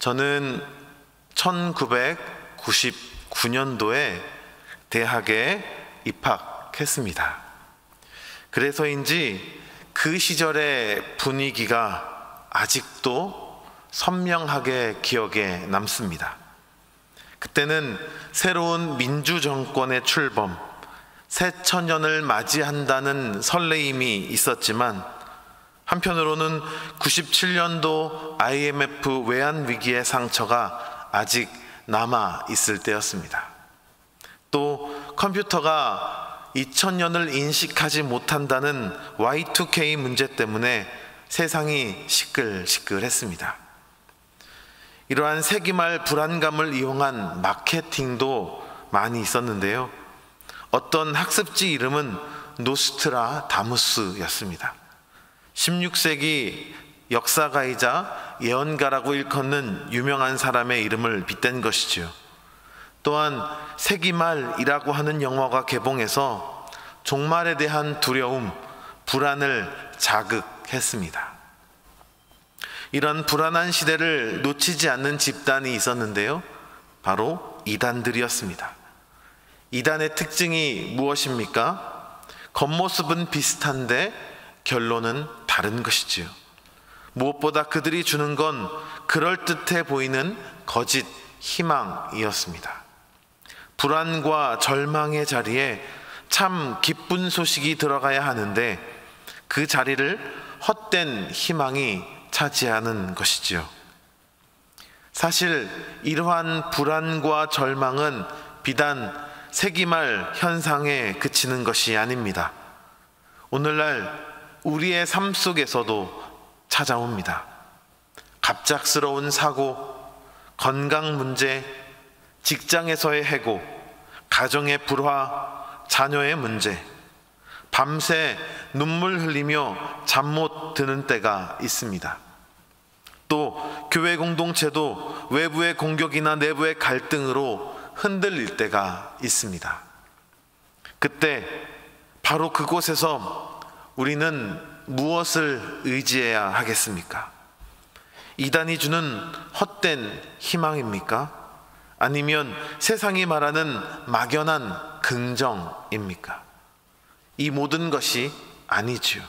저는 1999년도에 대학에 입학했습니다. 그래서인지 그 시절의 분위기가 아직도 선명하게 기억에 남습니다. 그때는 새로운 민주정권의 출범, 새 천년을 맞이한다는 설레임이 있었지만 한편으로는 97년도 IMF 외환위기의 상처가 아직 남아 있을 때였습니다. 또 컴퓨터가 2000년을 인식하지 못한다는 Y2K 문제 때문에 세상이 시끌시끌했습니다. 이러한 세기말 불안감을 이용한 마케팅도 많이 있었는데요. 어떤 학습지 이름은 노스트라다무스였습니다. 16세기 역사가이자 예언가라고 일컫는 유명한 사람의 이름을 빗댄 것이지요. 또한 세기말이라고 하는 영화가 개봉해서 종말에 대한 두려움, 불안을 자극했습니다. 이런 불안한 시대를 놓치지 않는 집단이 있었는데요. 바로 이단들이었습니다. 이단의 특징이 무엇입니까? 겉모습은 비슷한데 결론은 다른 것이지요. 무엇보다 그들이 주는 건 그럴듯해 보이는 거짓 희망이었습니다. 불안과 절망의 자리에 참 기쁜 소식이 들어가야 하는데 그 자리를 헛된 희망이 차지하는 것이지요. 사실 이러한 불안과 절망은 비단 세기말 현상에 그치는 것이 아닙니다. 오늘날 우리의 삶 속에서도 찾아옵니다. 갑작스러운 사고, 건강 문제, 직장에서의 해고, 가정의 불화, 자녀의 문제, 밤새 눈물 흘리며 잠 못 드는 때가 있습니다. 또 교회 공동체도 외부의 공격이나 내부의 갈등으로 흔들릴 때가 있습니다. 그때 바로 그곳에서 우리는 무엇을 의지해야 하겠습니까? 이단이 주는 헛된 희망입니까? 아니면 세상이 말하는 막연한 긍정입니까? 이 모든 것이 아니지요.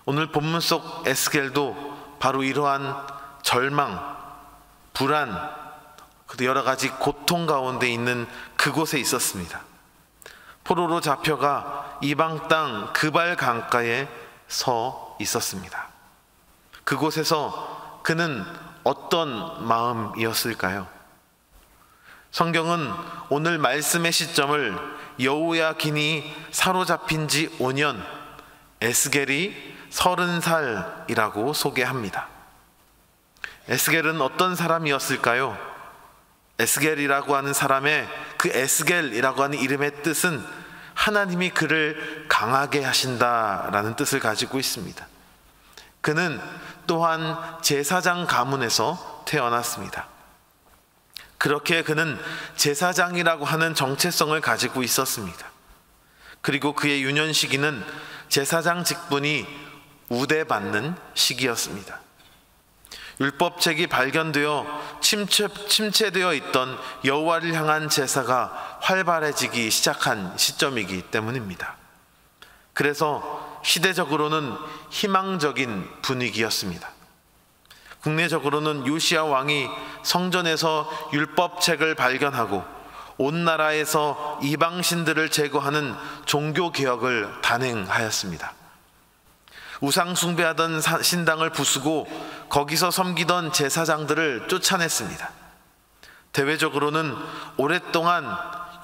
오늘 본문 속 에스겔도 바로 이러한 절망, 불안, 여러 가지 고통 가운데 있는 그곳에 있었습니다. 포로로 잡혀가 이방 땅 그발 강가에 서 있었습니다. 그곳에서 그는 어떤 마음이었을까요? 성경은 오늘 말씀의 시점을 여호야긴이 사로잡힌 지 5년, 에스겔이 30살이라고 소개합니다. 에스겔은 어떤 사람이었을까요? 에스겔이라고 하는 사람의 그 에스겔이라고 하는 이름의 뜻은 하나님이 그를 강하게 하신다라는 뜻을 가지고 있습니다. 그는 또한 제사장 가문에서 태어났습니다. 그렇게 그는 제사장이라고 하는 정체성을 가지고 있었습니다. 그리고 그의 유년 시기는 제사장 직분이 우대받는 시기였습니다. 율법책이 발견되어 침체되어 있던 여호와를 향한 제사가 활발해지기 시작한 시점이기 때문입니다. 그래서 시대적으로는 희망적인 분위기였습니다. 국내적으로는 요시야 왕이 성전에서 율법책을 발견하고 온 나라에서 이방신들을 제거하는 종교개혁을 단행하였습니다. 우상 숭배하던 신당을 부수고 거기서 섬기던 제사장들을 쫓아냈습니다. 대외적으로는 오랫동안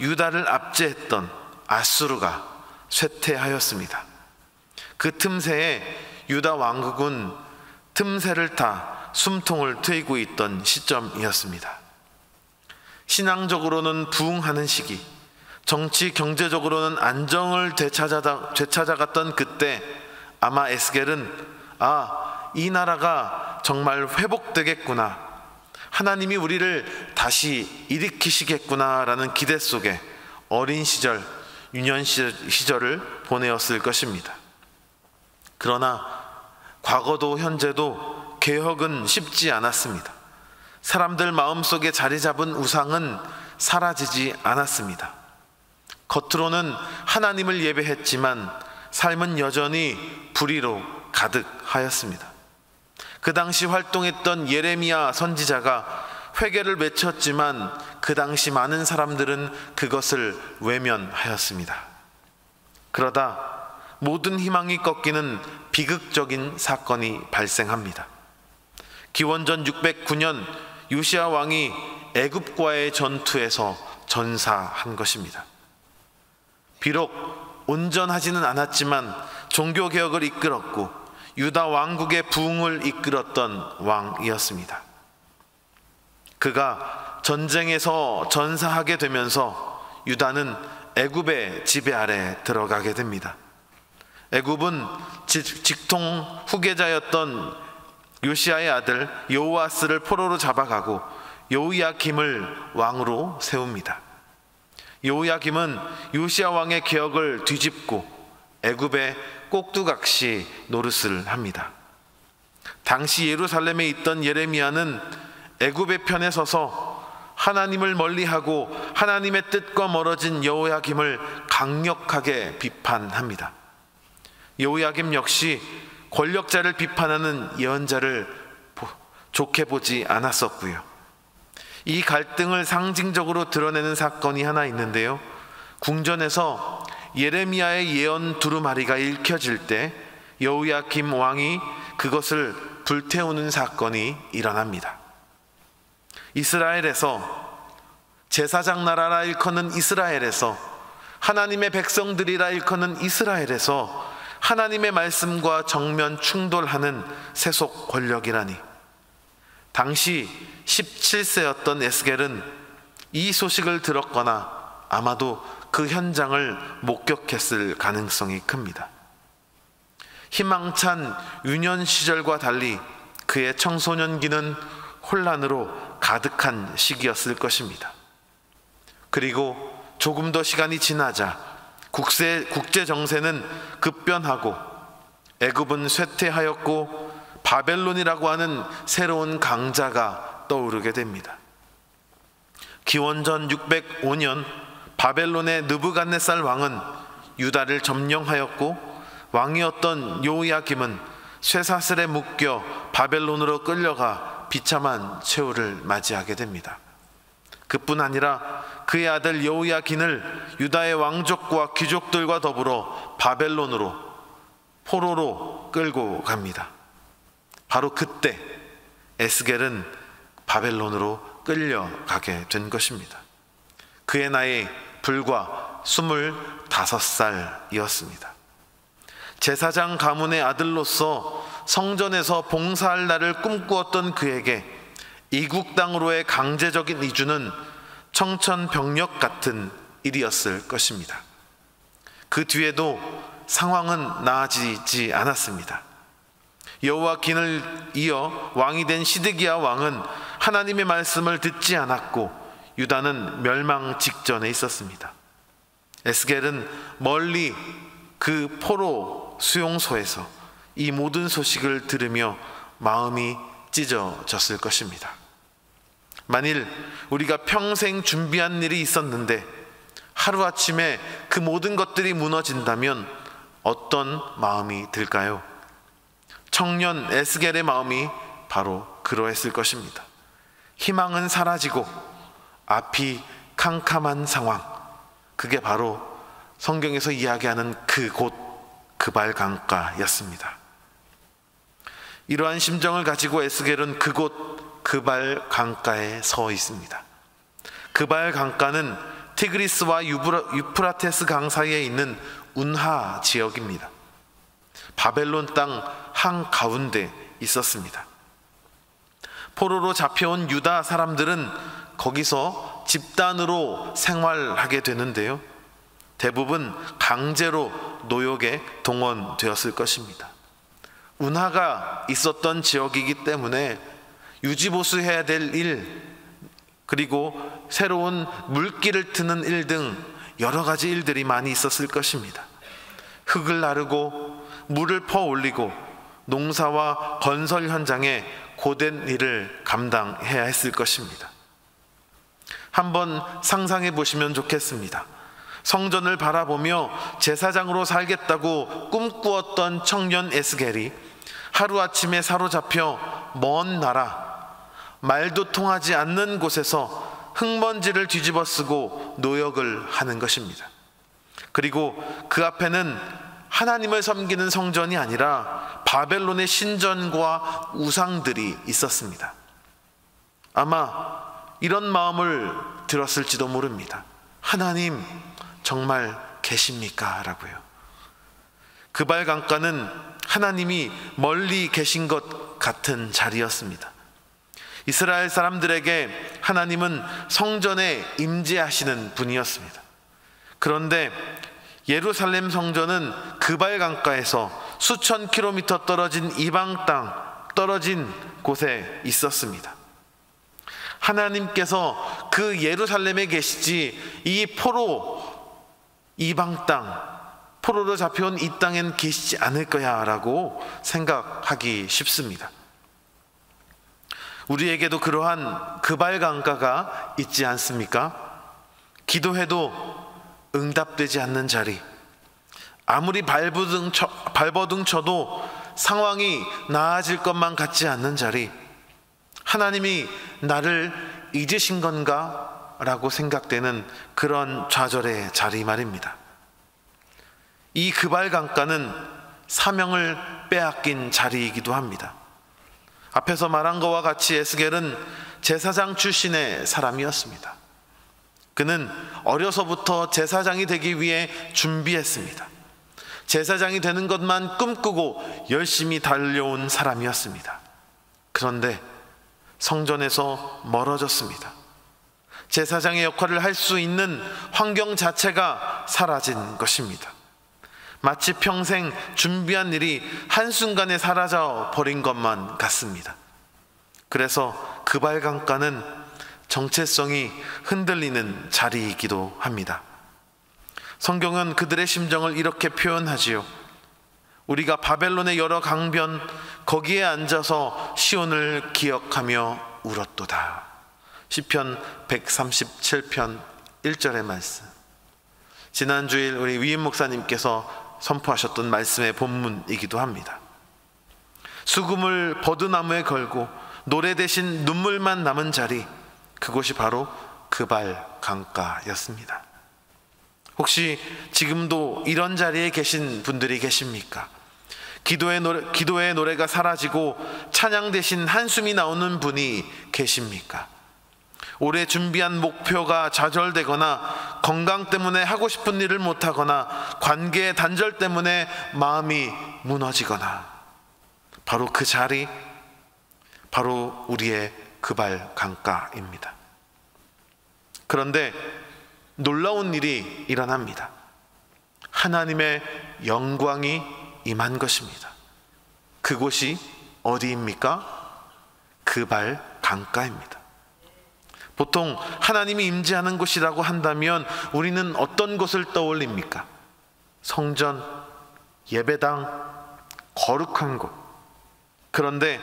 유다를 압제했던 아수르가 쇠퇴하였습니다. 그 틈새에 유다 왕국은 틈새를 타 숨통을 트이고 있던 시점이었습니다. 신앙적으로는 부흥하는 시기, 정치 경제적으로는 안정을 되찾아갔던 그때 아마 에스겔은 이 나라가 정말 회복되겠구나, 하나님이 우리를 다시 일으키시겠구나 라는 기대 속에 어린 시절, 유년 시절을 보내었을 것입니다. 그러나 과거도 현재도 개혁은 쉽지 않았습니다. 사람들 마음속에 자리 잡은 우상은 사라지지 않았습니다. 겉으로는 하나님을 예배했지만 삶은 여전히 불의로 가득하였습니다. 그 당시 활동했던 예레미야 선지자가 회개를 외쳤지만 그 당시 많은 사람들은 그것을 외면하였습니다. 그러다 모든 희망이 꺾이는 비극적인 사건이 발생합니다. 기원전 609년 요시야 왕이 애굽과의 전투에서 전사한 것입니다. 비록 온전하지는 않았지만 종교개혁을 이끌었고 유다 왕국의 부흥을 이끌었던 왕이었습니다. 그가 전쟁에서 전사하게 되면서 유다는 애굽의 지배 아래 들어가게 됩니다. 애굽은 직통 후계자였던 요시야의 아들 여호아스를 포로로 잡아가고 여호야김을 왕으로 세웁니다. 여호야김은 요시야 왕의 개혁을 뒤집고 애굽의 꼭두각시 노릇을 합니다. 당시 예루살렘에 있던 예레미야는 애굽의 편에 서서 하나님을 멀리하고 하나님의 뜻과 멀어진 여호야김을 강력하게 비판합니다. 여호야김 역시 권력자를 비판하는 예언자를 좋게 보지 않았었고요. 이 갈등을 상징적으로 드러내는 사건이 하나 있는데요. 궁전에서 예레미야의 예언 두루마리가 읽혀질 때 여호야김 왕이 그것을 불태우는 사건이 일어납니다. 이스라엘에서 제사장 나라라 일컫는 이스라엘에서 하나님의 백성들이라 일컫는 이스라엘에서 하나님의 말씀과 정면 충돌하는 세속 권력이라니. 당시 17세였던 에스겔은 이 소식을 들었거나 아마도 그 현장을 목격했을 가능성이 큽니다. 희망찬 유년 시절과 달리 그의 청소년기는 혼란으로 가득한 시기였을 것입니다. 그리고 조금 더 시간이 지나자 국제 정세는 급변하고 애굽은 쇠퇴하였고 바벨론이라고 하는 새로운 강자가 떠오르게 됩니다. 기원전 605년 바벨론의 느부갓네살 왕은 유다를 점령하였고 왕이었던 여호야김은 쇠사슬에 묶여 바벨론으로 끌려가 비참한 최후를 맞이하게 됩니다. 그뿐 아니라 그의 아들 여호야긴을 유다의 왕족과 귀족들과 더불어 바벨론으로 포로로 끌고 갑니다. 바로 그때 에스겔은 바벨론으로 끌려가게 된 것입니다. 그의 나이 불과 25살이었습니다. 제사장 가문의 아들로서 성전에서 봉사할 날을 꿈꾸었던 그에게 이국 땅으로의 강제적인 이주는 청천벽력 같은 일이었을 것입니다. 그 뒤에도 상황은 나아지지 않았습니다. 여호야긴을 이어 왕이 된 시드기야 왕은 하나님의 말씀을 듣지 않았고 유다는 멸망 직전에 있었습니다. 에스겔은 멀리 그 포로 수용소에서 이 모든 소식을 들으며 마음이 찢어졌을 것입니다. 만일 우리가 평생 준비한 일이 있었는데 하루아침에 그 모든 것들이 무너진다면 어떤 마음이 들까요? 청년 에스겔의 마음이 바로 그러했을 것입니다. 희망은 사라지고 앞이 캄캄한 상황, 그게 바로 성경에서 이야기하는 그곳 그발 강가였습니다. 이러한 심정을 가지고 에스겔은 그곳 그발 강가에 서 있습니다. 그발 강가는 티그리스와 유프라테스 강 사이에 있는 운하 지역입니다. 바벨론 땅 한가운데 있었습니다. 포로로 잡혀온 유다 사람들은 거기서 집단으로 생활하게 되는데요. 대부분 강제로 노역에 동원되었을 것입니다. 운하가 있었던 지역이기 때문에 유지보수해야 될 일, 그리고 새로운 물길을 트는 일 등 여러 가지 일들이 많이 있었을 것입니다. 흙을 나르고 물을 퍼올리고 농사와 건설 현장에 고된 일을 감당해야 했을 것입니다. 한번 상상해 보시면 좋겠습니다. 성전을 바라보며 제사장으로 살겠다고 꿈꾸었던 청년 에스겔이 하루아침에 사로잡혀 먼 나라, 말도 통하지 않는 곳에서 흙먼지를 뒤집어 쓰고 노역을 하는 것입니다. 그리고 그 앞에는 하나님을 섬기는 성전이 아니라 바벨론의 신전과 우상들이 있었습니다. 아마 이런 마음을 들었을지도 모릅니다. 하나님 정말 계십니까? 라고요. 그발 강가는 하나님이 멀리 계신 것 같은 자리였습니다. 이스라엘 사람들에게 하나님은 성전에 임재하시는 분이었습니다. 그런데 예루살렘 성전은 그발 강가에서 수천 킬로미터 떨어진 이방 땅, 떨어진 곳에 있었습니다. 하나님께서 그 예루살렘에 계시지 이 이방 땅, 포로로 잡혀온 이 땅엔 계시지 않을 거야 라고 생각하기 쉽습니다. 우리에게도 그러한 그발 강가가 있지 않습니까? 기도해도 응답되지 않는 자리, 아무리 발버둥 쳐도 상황이 나아질 것만 같지 않는 자리, 하나님이 나를 잊으신 건가? 라고 생각되는 그런 좌절의 자리 말입니다. 이 그발 강가는 사명을 빼앗긴 자리이기도 합니다. 앞에서 말한 것과 같이 에스겔은 제사장 출신의 사람이었습니다. 그는 어려서부터 제사장이 되기 위해 준비했습니다. 제사장이 되는 것만 꿈꾸고 열심히 달려온 사람이었습니다. 그런데 성전에서 멀어졌습니다. 제사장의 역할을 할 수 있는 환경 자체가 사라진 것입니다. 마치 평생 준비한 일이 한순간에 사라져 버린 것만 같습니다. 그래서 그발 강가는 정체성이 흔들리는 자리이기도 합니다. 성경은 그들의 심정을 이렇게 표현하지요. 우리가 바벨론의 여러 강변 거기에 앉아서 시온을 기억하며 울었도다. 시편 137편 1절의 말씀. 지난주일 우리 위임 목사님께서 선포하셨던 말씀의 본문이기도 합니다. 수금을 버드나무에 걸고 노래 대신 눈물만 남은 자리, 그곳이 바로 그발 강가였습니다. 혹시 지금도 이런 자리에 계신 분들이 계십니까? 기도의 노래가 사라지고 찬양 대신 한숨이 나오는 분이 계십니까? 올해 준비한 목표가 좌절되거나 건강 때문에 하고 싶은 일을 못하거나 관계의 단절 때문에 마음이 무너지거나, 바로 그 자리, 바로 우리의 그발 강가입니다. 그런데 놀라운 일이 일어납니다. 하나님의 영광이 임한 것입니다. 그곳이 어디입니까? 그발 강가입니다. 보통 하나님이 임재하는 곳이라고 한다면 우리는 어떤 곳을 떠올립니까? 성전, 예배당, 거룩한 곳. 그런데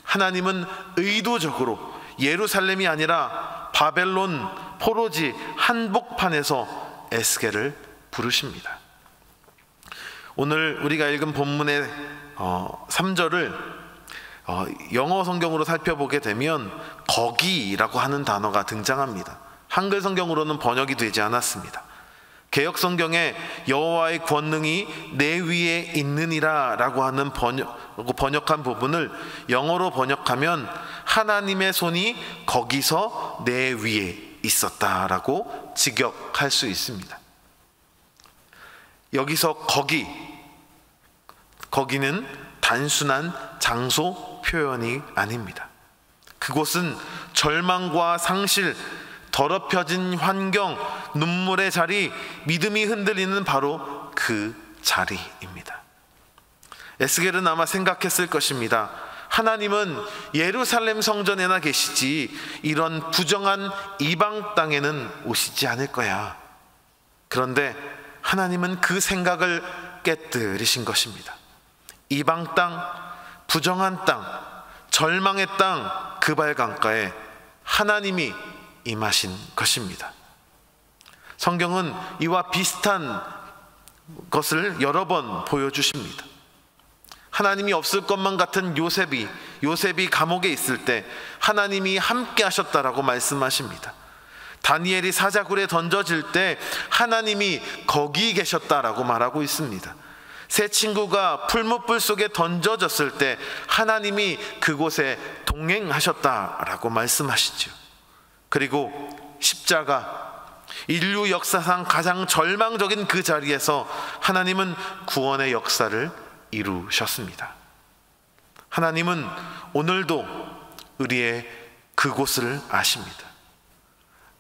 하나님은 의도적으로 예루살렘이 아니라 바벨론 포로지 한복판에서 에스겔을 부르십니다. 오늘 우리가 읽은 본문의 3절을 영어 성경으로 살펴보게 되면 거기라고 하는 단어가 등장합니다. 한글 성경으로는 번역이 되지 않았습니다. 개역 성경에 여호와의 권능이 내 위에 있느니라 라고 하는 번역한 부분을 영어로 번역하면 하나님의 손이 거기서 내 위에 있었다라고 직역할 수 있습니다. 여기서 거기는 단순한 장소 표현이 아닙니다. 그곳은 절망과 상실, 더럽혀진 환경, 눈물의 자리, 믿음이 흔들리는 바로 그 자리입니다. 에스겔은 아마 생각했을 것입니다. 하나님은 예루살렘 성전에나 계시지 이런 부정한 이방 땅에는 오시지 않을 거야. 그런데 하나님은 그 생각을 깨뜨리신 것입니다. 이방 땅, 부정한 땅, 절망의 땅 그발 강가에 하나님이 임하신 것입니다. 성경은 이와 비슷한 것을 여러 번 보여주십니다. 하나님이 없을 것만 같은 요셉이 감옥에 있을 때 하나님이 함께 하셨다라고 말씀하십니다. 다니엘이 사자굴에 던져질 때 하나님이 거기 계셨다라고 말하고 있습니다. 세 친구가 풀무불 속에 던져졌을 때 하나님이 그곳에 동행하셨다라고 말씀하시죠. 그리고 십자가, 인류 역사상 가장 절망적인 그 자리에서 하나님은 구원의 역사를 이루셨습니다. 하나님은 오늘도 우리의 그곳을 아십니다.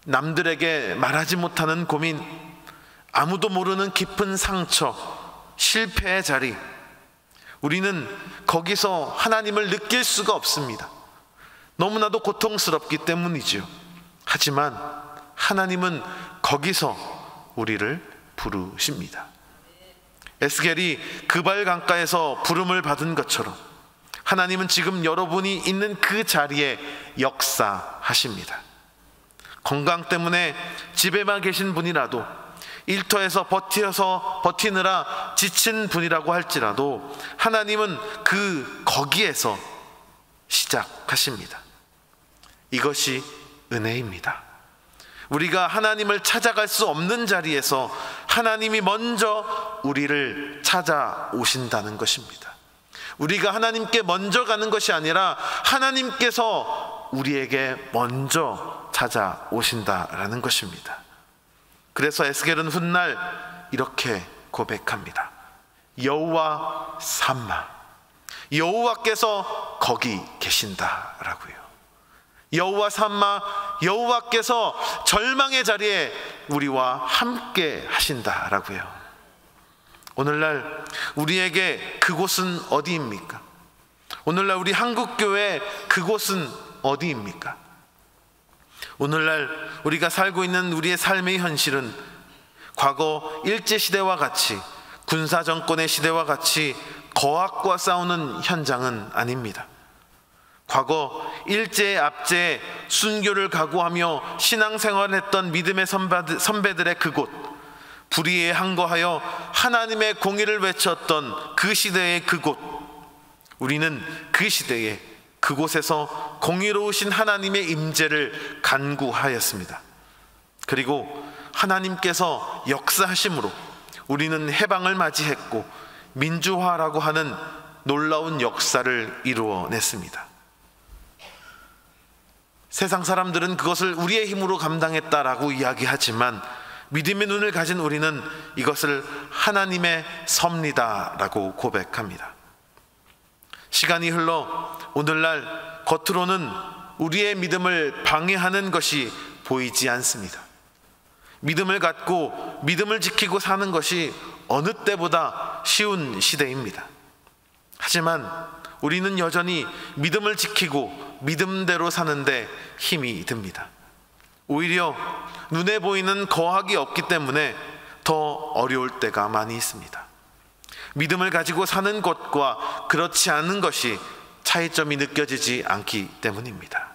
남들에게 말하지 못하는 고민, 아무도 모르는 깊은 상처, 실패의 자리, 우리는 거기서 하나님을 느낄 수가 없습니다. 너무나도 고통스럽기 때문이지요. 하지만 하나님은 거기서 우리를 부르십니다. 에스겔이 그발 강가에서 부름을 받은 것처럼 하나님은 지금 여러분이 있는 그 자리에 역사하십니다. 건강 때문에 집에만 계신 분이라도, 일터에서 버티느라 지친 분이라고 할지라도 하나님은 거기에서 시작하십니다. 이것이 은혜입니다. 우리가 하나님을 찾아갈 수 없는 자리에서 하나님이 먼저 우리를 찾아오신다는 것입니다. 우리가 하나님께 먼저 가는 것이 아니라 하나님께서 우리에게 먼저 찾아오신다라는 것입니다. 그래서 에스겔은 훗날 이렇게 고백합니다. 여호와 삼마, 여호와께서 거기 계신다라고요. 여호와 삼마, 여호와께서 절망의 자리에 우리와 함께 하신다라고요. 오늘날 우리에게 그곳은 어디입니까? 오늘날 우리 한국교회 그곳은 어디입니까? 오늘날 우리가 살고 있는 우리의 삶의 현실은 과거 일제시대와 같이, 군사정권의 시대와 같이 거악과 싸우는 현장은 아닙니다. 과거 일제의 압제에 순교를 각오하며 신앙생활을 했던 믿음의 선배들의 그곳, 불의에 항거하여 하나님의 공의를 외쳤던 그 시대의 그곳, 우리는 그 시대에 그곳에서 공의로우신 하나님의 임재를 간구하였습니다. 그리고 하나님께서 역사하심으로 우리는 해방을 맞이했고 민주화라고 하는 놀라운 역사를 이루어냈습니다. 세상 사람들은 그것을 우리의 힘으로 감당했다라고 이야기하지만 믿음의 눈을 가진 우리는 이것을 하나님의 섭리다라고 고백합니다. 시간이 흘러 오늘날 겉으로는 우리의 믿음을 방해하는 것이 보이지 않습니다. 믿음을 갖고 믿음을 지키고 사는 것이 어느 때보다 쉬운 시대입니다. 하지만 우리는 여전히 믿음을 지키고 믿음대로 사는데 힘이 듭니다. 오히려 눈에 보이는 거학이 없기 때문에 더 어려울 때가 많이 있습니다. 믿음을 가지고 사는 것과 그렇지 않은 것이 차이점이 느껴지지 않기 때문입니다.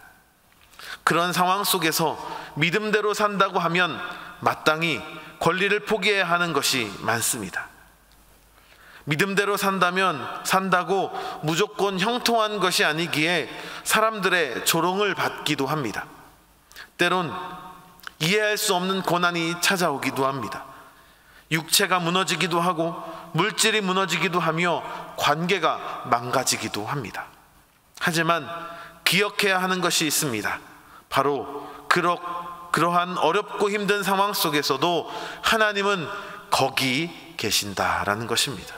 그런 상황 속에서 믿음대로 산다고 하면 마땅히 권리를 포기해야 하는 것이 많습니다. 믿음대로 산다고 무조건 형통한 것이 아니기에 사람들의 조롱을 받기도 합니다. 때론 이해할 수 없는 고난이 찾아오기도 합니다. 육체가 무너지기도 하고 물질이 무너지기도 하며 관계가 망가지기도 합니다. 하지만 기억해야 하는 것이 있습니다. 바로 그러한 어렵고 힘든 상황 속에서도 하나님은 거기 계신다라는 것입니다.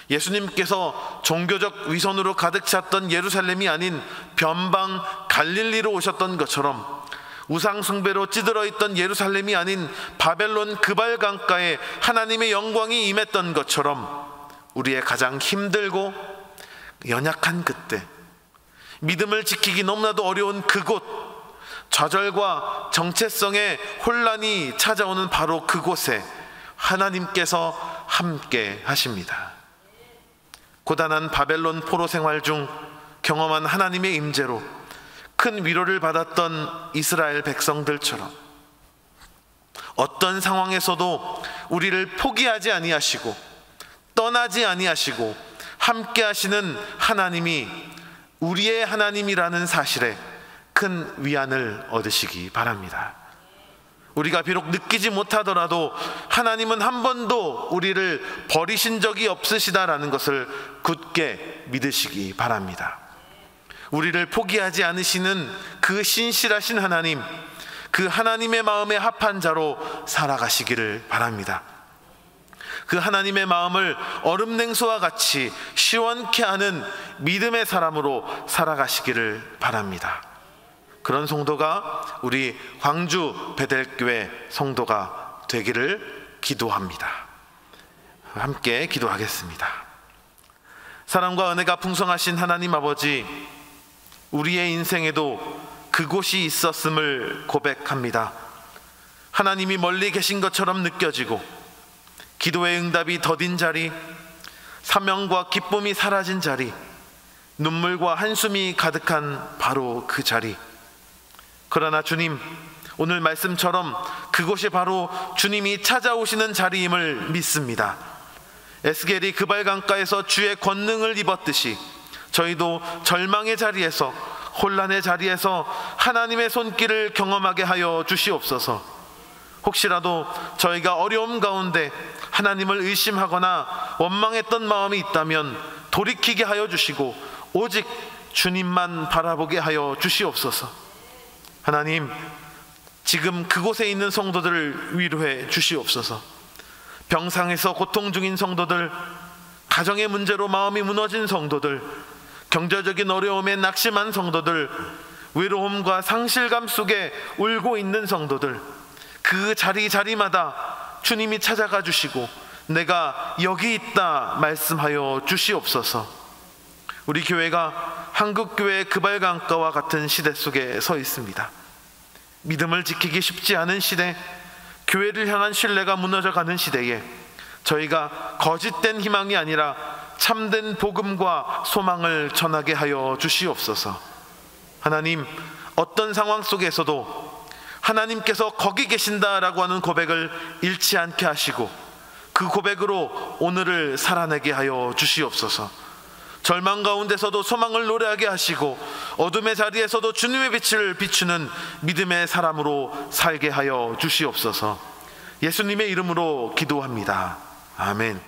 예수님께서 종교적 위선으로 가득 찼던 예루살렘이 아닌 변방 갈릴리로 오셨던 것처럼, 우상 숭배로 찌들어 있던 예루살렘이 아닌 바벨론 그발 강가에 하나님의 영광이 임했던 것처럼 우리의 가장 힘들고 연약한 그때, 믿음을 지키기 너무나도 어려운 그곳, 좌절과 정체성의 혼란이 찾아오는 바로 그곳에 하나님께서 함께 하십니다. 고단한 바벨론 포로 생활 중 경험한 하나님의 임재로 큰 위로를 받았던 이스라엘 백성들처럼 어떤 상황에서도 우리를 포기하지 아니하시고 떠나지 아니하시고 함께 하시는 하나님이 우리의 하나님이라는 사실에 큰 위안을 얻으시기 바랍니다. 우리가 비록 느끼지 못하더라도 하나님은 한 번도 우리를 버리신 적이 없으시다라는 것을 굳게 믿으시기 바랍니다. 우리를 포기하지 않으시는 그 신실하신 하나님, 그 하나님의 마음에 합한 자로 살아가시기를 바랍니다. 그 하나님의 마음을 얼음 냉수와 같이 시원케 하는 믿음의 사람으로 살아가시기를 바랍니다. 그런 성도가 우리 광주 베델교회 성도가 되기를 기도합니다. 함께 기도하겠습니다. 사랑과 은혜가 풍성하신 하나님 아버지, 우리의 인생에도 그곳이 있었음을 고백합니다. 하나님이 멀리 계신 것처럼 느껴지고 기도의 응답이 더딘 자리, 사명과 기쁨이 사라진 자리, 눈물과 한숨이 가득한 바로 그 자리. 그러나 주님, 오늘 말씀처럼 그곳이 바로 주님이 찾아오시는 자리임을 믿습니다. 에스겔이 그발강가에서 주의 권능을 입었듯이 저희도 절망의 자리에서, 혼란의 자리에서 하나님의 손길을 경험하게 하여 주시옵소서. 혹시라도 저희가 어려움 가운데 하나님을 의심하거나 원망했던 마음이 있다면 돌이키게 하여 주시고 오직 주님만 바라보게 하여 주시옵소서. 하나님, 지금 그곳에 있는 성도들을 위로해 주시옵소서. 병상에서 고통 중인 성도들, 가정의 문제로 마음이 무너진 성도들, 경제적인 어려움에 낙심한 성도들, 외로움과 상실감 속에 울고 있는 성도들, 그 자리마다 주님이 찾아가 주시고 내가 여기 있다 말씀하여 주시옵소서. 우리 교회가 한국교회 그발강가와 같은 시대 속에 서 있습니다. 믿음을 지키기 쉽지 않은 시대, 교회를 향한 신뢰가 무너져가는 시대에 저희가 거짓된 희망이 아니라 참된 복음과 소망을 전하게 하여 주시옵소서. 하나님, 어떤 상황 속에서도 하나님께서 거기 계신다라고 하는 고백을 잃지 않게 하시고 그 고백으로 오늘을 살아내게 하여 주시옵소서. 절망 가운데서도 소망을 노래하게 하시고 어둠의 자리에서도 주님의 빛을 비추는 믿음의 사람으로 살게 하여 주시옵소서. 예수님의 이름으로 기도합니다. 아멘.